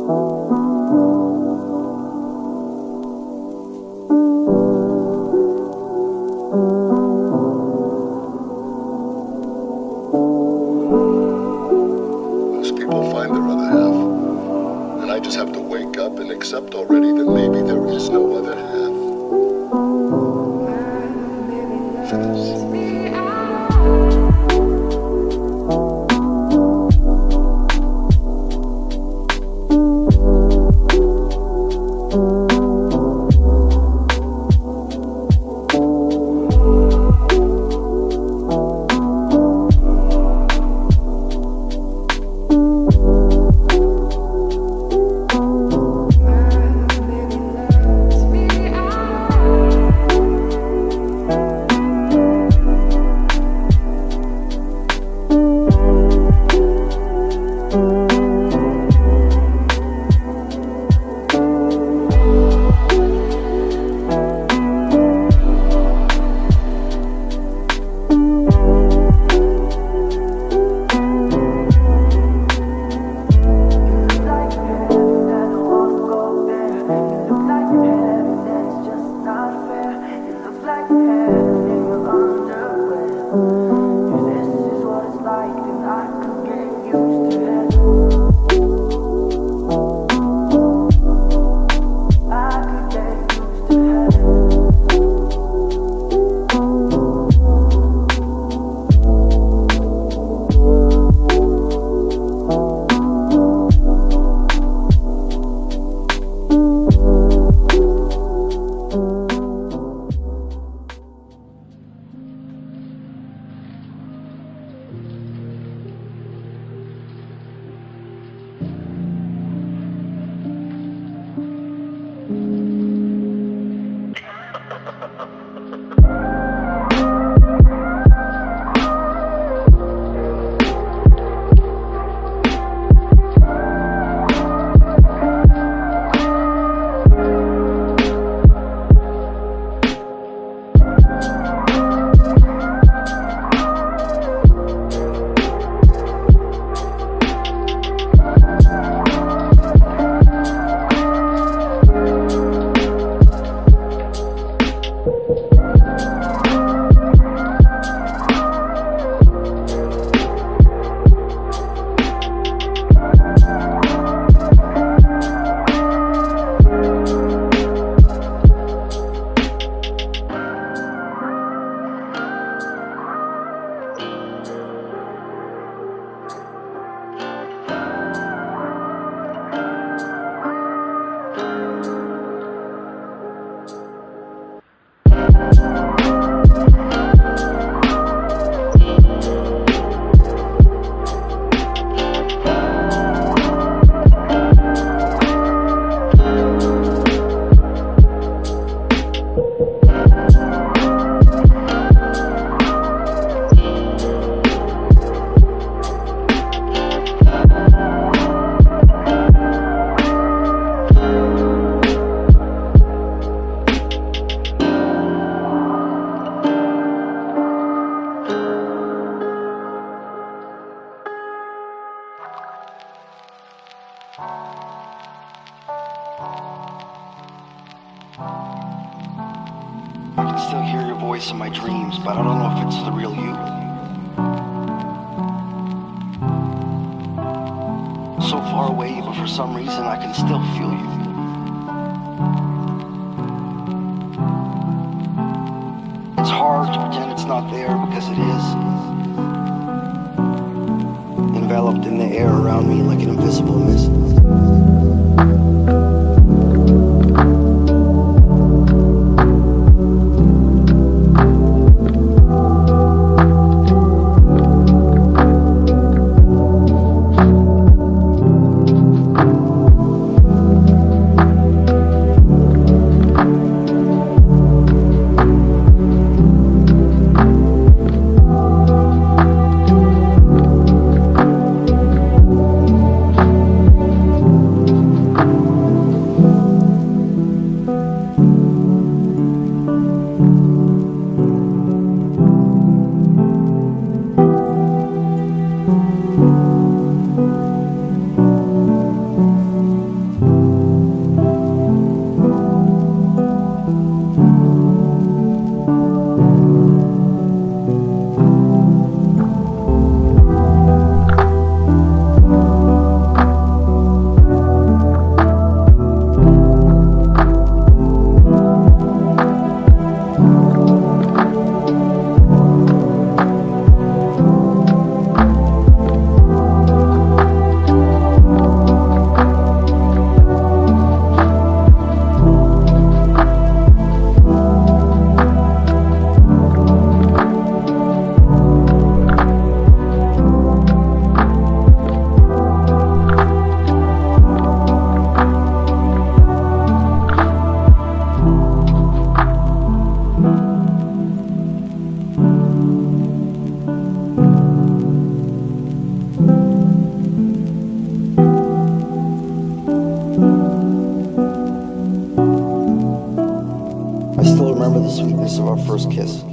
Most people find their other half, and I just have to wake up and accept already that maybe there is no other half. Finish. I can still hear your voice in my dreams, but I don't know if it's the real you. So far away, but for some reason I can still feel you. It's hard to pretend it's not there because it is. Enveloped in the air around me like an invisible mist. of our first kiss.